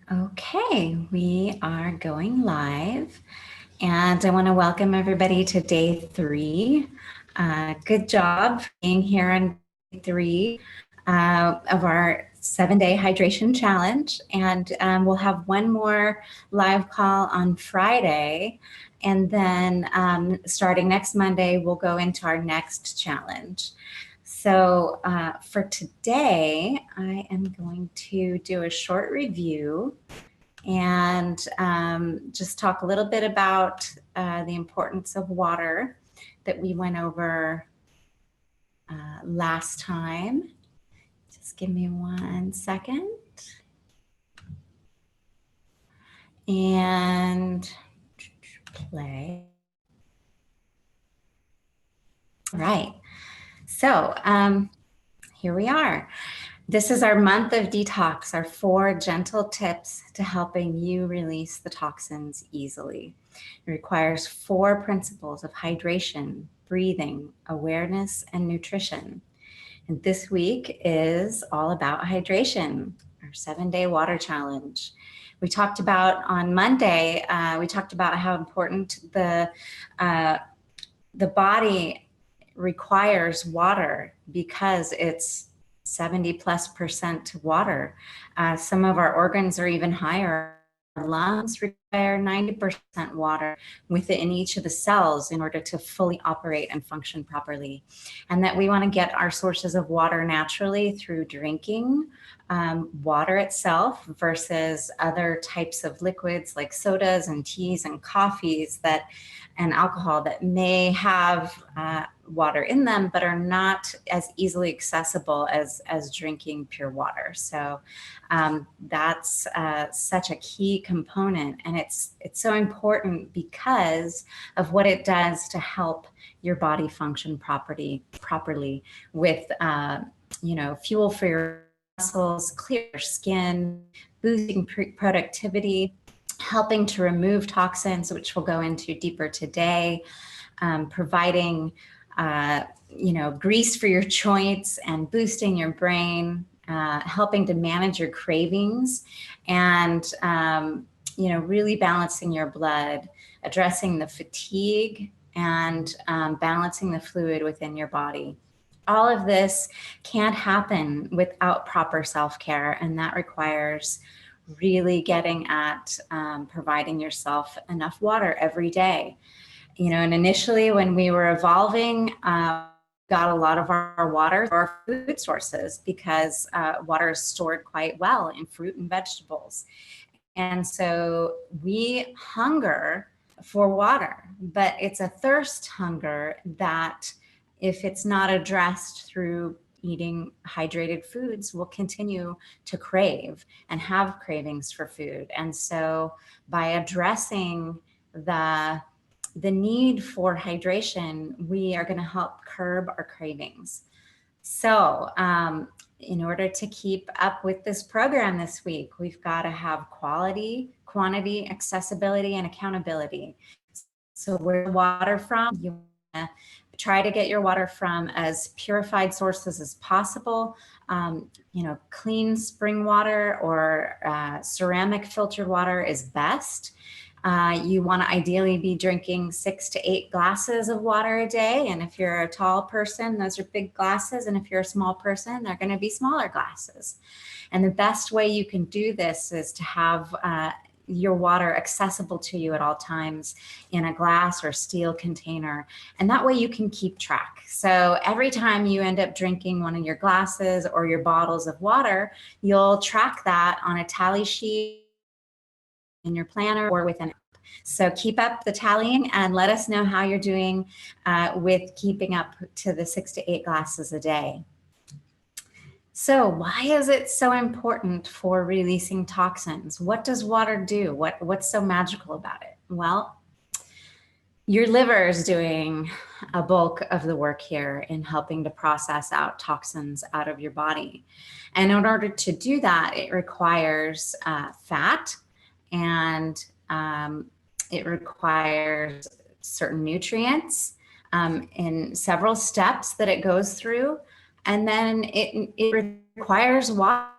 Okay, we are going live, and I want to welcome everybody to day 3. Good job being here on day 3 of our 7-day hydration challenge, and we'll have one more live call on Friday, and then starting next Monday, we'll go into our next challenge. So for today, I am going to do a short review and just talk a little bit about the importance of water that we went over last time. Just give me 1 second. And play. All right. So here we are. This is our month of detox, our 4 gentle tips to helping you release the toxins easily. It requires 4 principles of hydration, breathing, awareness, and nutrition. And this week is all about hydration, our 7-day water challenge. We talked about on Monday, we talked about how important the body requires water because it's 70+% water. Some of our organs are even higher. Our lungs require 90% water within each of the cells in order to fully operate and function properly. And that we want to get our sources of water naturally through drinking water itself versus other types of liquids like sodas and teas and coffees and alcohol that may have water in them, but are not as easily accessible as drinking pure water. So that's such a key component, and it's so important because of what it does to help your body function properly with fuel for your muscles, clear skin, boosting productivity, helping to remove toxins, which we'll go into deeper today, providing grease for your joints and boosting your brain, helping to manage your cravings, and really balancing your blood, addressing the fatigue, and balancing the fluid within your body. All of this can't happen without proper self-care, and that requires really getting at providing yourself enough water every day. And initially when we were evolving, got a lot of our water from our food sources because water is stored quite well in fruit and vegetables. And so we hunger for water, but it's a thirst hunger that, if it's not addressed through eating hydrated foods, will continue to crave and have cravings for food. And so by addressing the need for hydration, we are going to help curb our cravings. So in order to keep up with this program this week, we've got to have quality, quantity, accessibility, and accountability. So where water from? You want to try to get your water from as purified sources as possible. Clean spring water or ceramic filtered water is best. You want to ideally be drinking 6 to 8 glasses of water a day. And if you're a tall person, those are big glasses. And if you're a small person, they're going to be smaller glasses. And the best way you can do this is to have your water accessible to you at all times in a glass or steel container. And that way you can keep track. So every time you end up drinking one of your glasses or your bottles of water, you'll track that on a tally sheet in your planner or with an app. So keep up the tallying and let us know how you're doing with keeping up to the 6 to 8 glasses a day. So why is it so important for releasing toxins? What does water do? What's so magical about it? Well, your liver is doing a bulk of the work here in helping to process out toxins out of your body. And in order to do that, it requires fat, and it requires certain nutrients in several steps that it goes through. And then it requires water.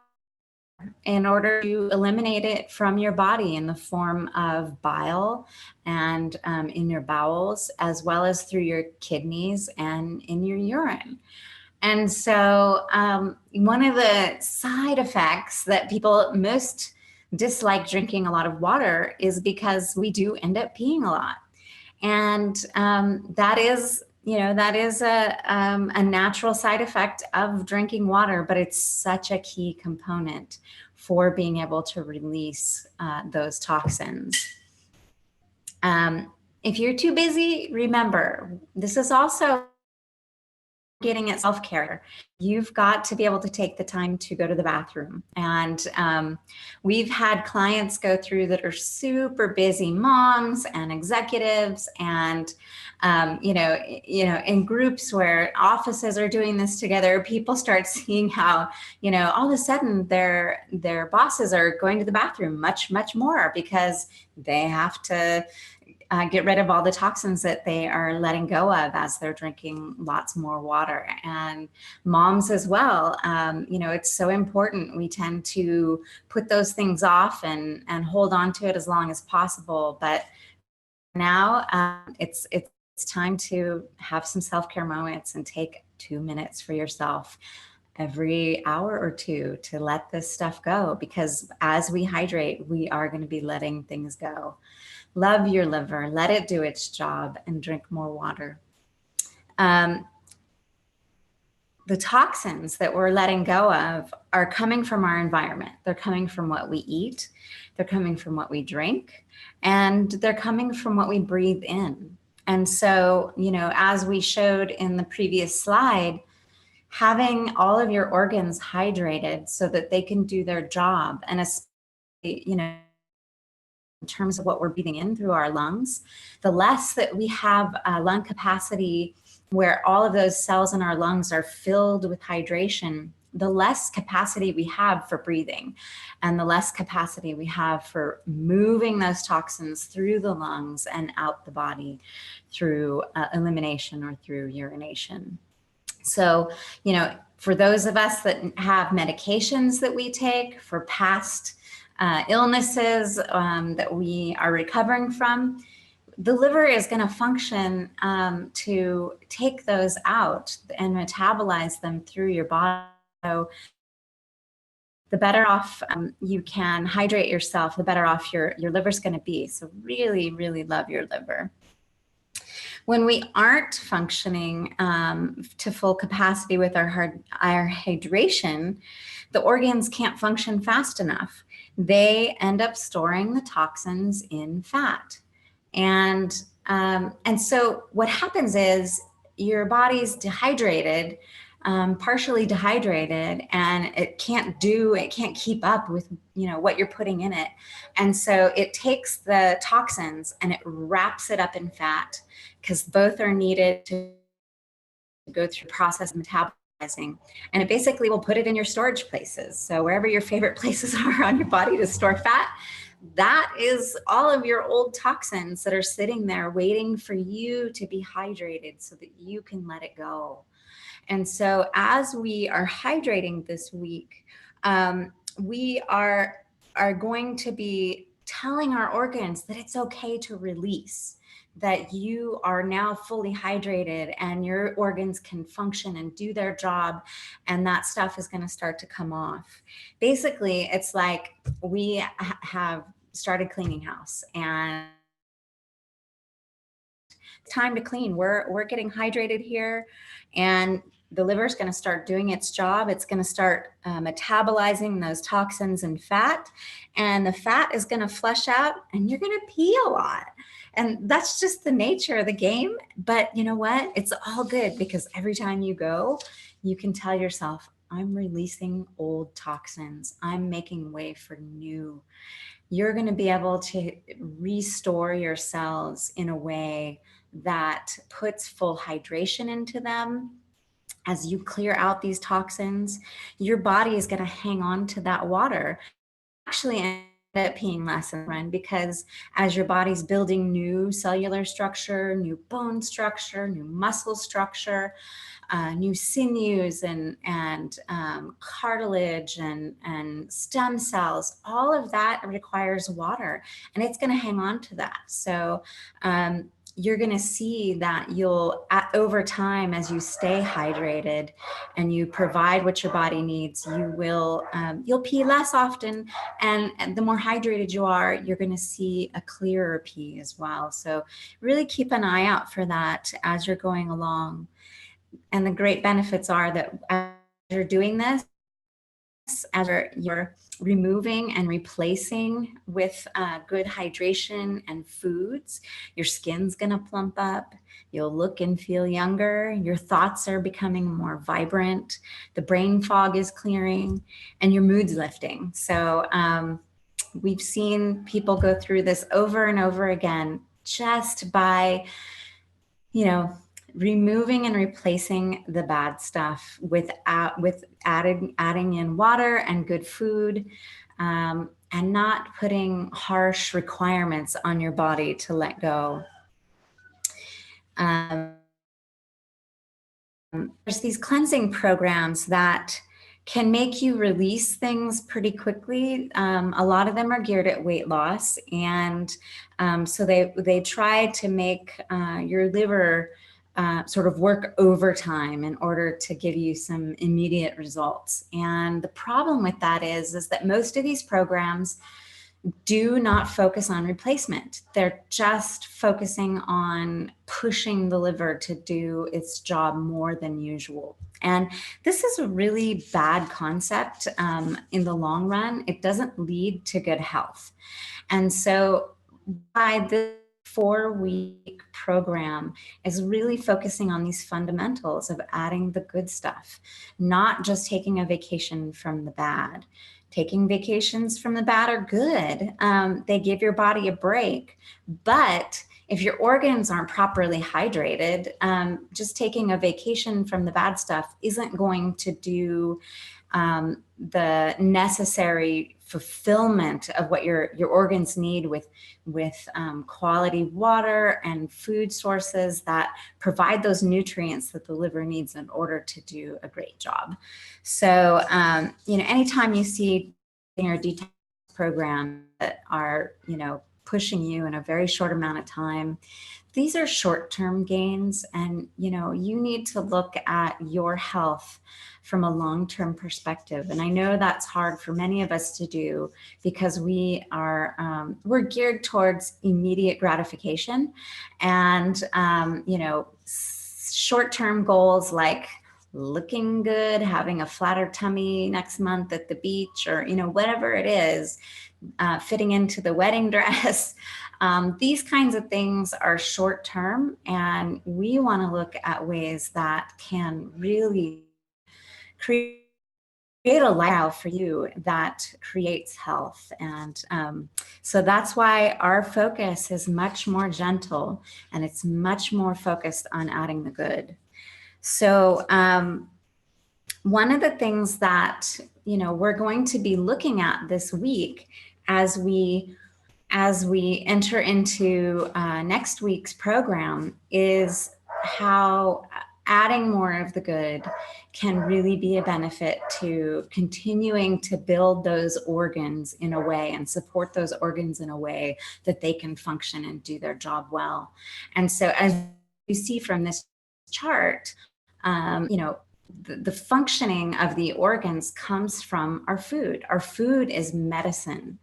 in order to eliminate it from your body in the form of bile and in your bowels, as well as through your kidneys and in your urine. And so one of the side effects that people most dislike drinking a lot of water is because we do end up peeing a lot. And that is a natural side effect of drinking water, but it's such a key component for being able to release those toxins. If you're too busy, remember, this is also getting at self-care. You've got to be able to take the time to go to the bathroom. And we've had clients go through that are super busy moms and executives, and in groups where offices are doing this together, people start seeing how, all of a sudden their bosses are going to the bathroom much, much more because they have to get rid of all the toxins that they are letting go of as they're drinking lots more water. And moms as well, it's so important. We tend to put those things off and hold on to it as long as possible. But now it's time to have some self-care moments and take 2 minutes for yourself every hour or two to let this stuff go, because as we hydrate, we are going to be letting things go. Love your liver, let it do its job, and drink more water. The toxins that we're letting go of are coming from our environment. They're coming from what we eat, they're coming from what we drink, and they're coming from what we breathe in. And so, as we showed in the previous slide, having all of your organs hydrated so that they can do their job, and especially, in terms of what we're breathing in through our lungs, the less that we have lung capacity where all of those cells in our lungs are filled with hydration, the less capacity we have for breathing, and the less capacity we have for moving those toxins through the lungs and out the body through elimination or through urination. So, for those of us that have medications that we take for past illnesses that we are recovering from, the liver is going to function to take those out and metabolize them through your body. So the better off you can hydrate yourself, the better off your liver's going to be. So really, really love your liver. When we aren't functioning to full capacity with our hydration, the organs can't function fast enough. They end up storing the toxins in fat. And so what happens is your body's dehydrated, partially dehydrated, and it can't keep up with what you're putting in it. And so it takes the toxins and it wraps it up in fat, because both are needed to go through the process of metabolizing. And it basically will put it in your storage places. So wherever your favorite places are on your body to store fat, that is all of your old toxins that are sitting there waiting for you to be hydrated so that you can let it go. And so as we are hydrating this week, we are going to be telling our organs that it's okay to release, that you are now fully hydrated and your organs can function and do their job, and that stuff is going to start to come off. Basically, it's like we have started cleaning house and it's time to clean. We're getting hydrated here, and the liver is going to start doing its job. It's going to start metabolizing those toxins and fat, and the fat is going to flush out, and you're going to pee a lot. And that's just the nature of the game. But you know what? It's all good, because every time you go, you can tell yourself, I'm releasing old toxins. I'm making way for new. You're going to be able to restore your cells in a way that puts full hydration into them. As you clear out these toxins, your body is going to hang on to that water. Actually end up peeing less in the run, because as your body's building new cellular structure, new bone structure, new muscle structure, new sinews and cartilage and stem cells, all of that requires water, and it's going to hang on to that. So you're going to see that over time, as you stay hydrated and you provide what your body needs, you'll pee less often, and the more hydrated you are, you're going to see a clearer pee as well. So really keep an eye out for that as you're going along. And the great benefits are that as you're doing this, as you're removing and replacing with good hydration and foods, your skin's going to plump up. You'll look and feel younger. Your thoughts are becoming more vibrant. The brain fog is clearing, and your mood's lifting. So we've seen people go through this over and over again just by, removing and replacing the bad stuff with adding in water and good food, and not putting harsh requirements on your body to let go. There's these cleansing programs that can make you release things pretty quickly. A lot of them are geared at weight loss, and so they try to make your liver sort of work overtime in order to give you some immediate results. And the problem with that is that most of these programs do not focus on replacement. They're just focusing on pushing the liver to do its job more than usual. And this is a really bad concept in the long run. It doesn't lead to good health. And so by this 4-week program is really focusing on these fundamentals of adding the good stuff, not just taking a vacation from the bad. Taking vacations from the bad are good. They give your body a break. But if your organs aren't properly hydrated, just taking a vacation from the bad stuff isn't going to do the necessary fulfillment of what your organs need with quality water and food sources that provide those nutrients that the liver needs in order to do a great job. So, anytime you see your detox program that are, pushing you in a very short amount of time, these are short-term gains, and you need to look at your health from a long-term perspective. And I know that's hard for many of us to do because we're geared towards immediate gratification, and short-term goals like looking good, having a flatter tummy next month at the beach, or whatever it is, fitting into the wedding dress. These kinds of things are short term, and we want to look at ways that can really create a lifestyle for you that creates health. And so that's why our focus is much more gentle, and it's much more focused on adding the good. So one of the things that we're going to be looking at this week as we enter into next week's program is how adding more of the good can really be a benefit to continuing to build those organs in a way and support those organs in a way that they can function and do their job well. And so as you see from this chart, the functioning of the organs comes from our food. Our food is medicine.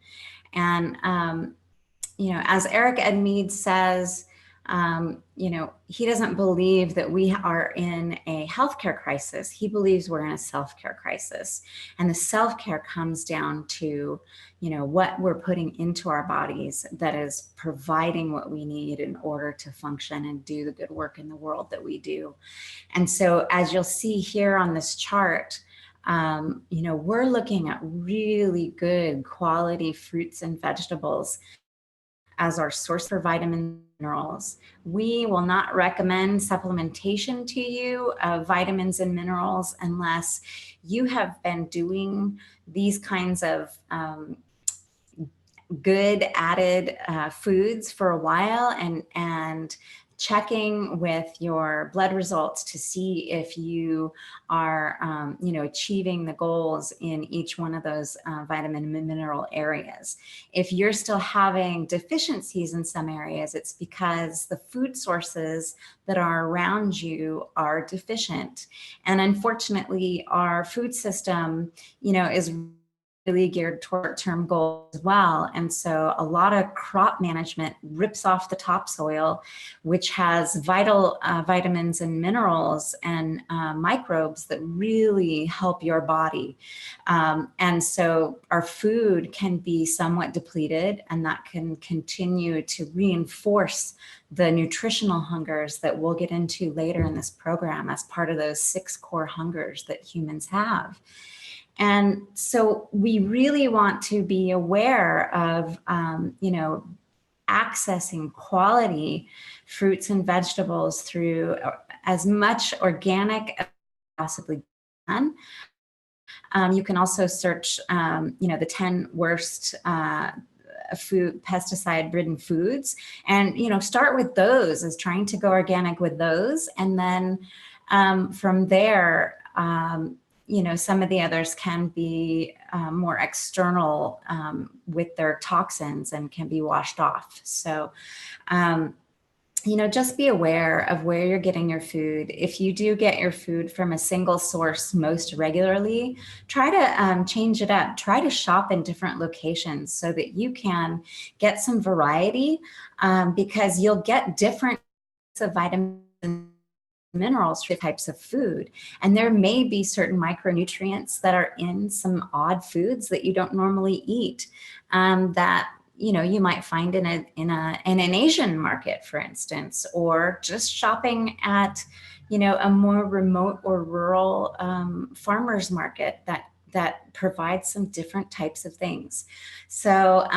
And, as Eric Edmeade says, he doesn't believe that we are in a healthcare crisis. He believes we're in a self-care crisis. And the self-care comes down to, what we're putting into our bodies that is providing what we need in order to function and do the good work in the world that we do. And so as you'll see here on this chart, we're looking at really good quality fruits and vegetables as our source for vitamins and minerals. We will not recommend supplementation to you of vitamins and minerals unless you have been doing these kinds of good added foods for a while, and checking with your blood results to see if you are, achieving the goals in each one of those vitamin and mineral areas. If you're still having deficiencies in some areas, it's because the food sources that are around you are deficient. And unfortunately, our food system, is really geared toward short-term goals as well. And so a lot of crop management rips off the topsoil, which has vital vitamins and minerals and microbes that really help your body. And so our food can be somewhat depleted, and that can continue to reinforce the nutritional hungers that we'll get into later in this program as part of those 6 core hungers that humans have. And so we really want to be aware of, accessing quality fruits and vegetables through as much organic as possibly can. You can also search, the 10 worst food pesticide-ridden foods, and start with those, as trying to go organic with those, and then from there. Some of the others can be more external with their toxins and can be washed off. So, just be aware of where you're getting your food. If you do get your food from a single source most regularly, try to change it up. Try to shop in different locations so that you can get some variety, because you'll get different of vitamins and minerals for types of food. And there may be certain micronutrients that are in some odd foods that you don't normally eat, that you might find in an Asian market, for instance, or just shopping at a more remote or rural farmers market that provides some different types of things. So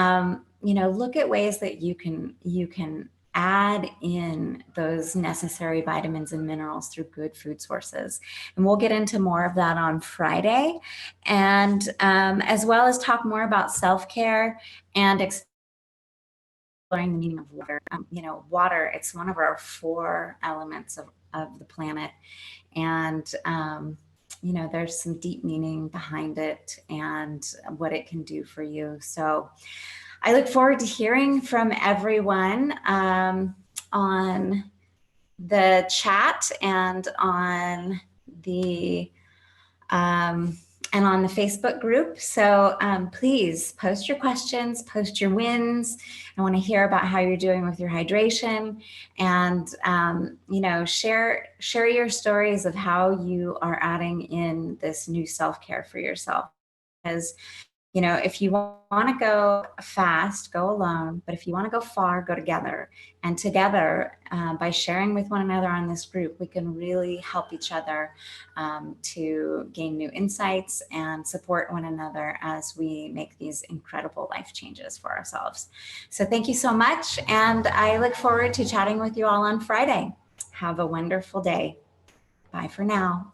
look at ways that you can add in those necessary vitamins and minerals through good food sources. And we'll get into more of that on Friday, and as well as talk more about self-care and exploring the meaning of water. Water, it's one of our 4 elements of the planet. And there's some deep meaning behind it and what it can do for you. So I look forward to hearing from everyone on the chat and on the Facebook group. So please post your questions, post your wins. I want to hear about how you're doing with your hydration, and share your stories of how you are adding in this new self-care for yourself. Because if you want to go fast, go alone. But if you want to go far, go together. And together, by sharing with one another on this group, we can really help each other to gain new insights and support one another as we make these incredible life changes for ourselves. So thank you so much. And I look forward to chatting with you all on Friday. Have a wonderful day. Bye for now.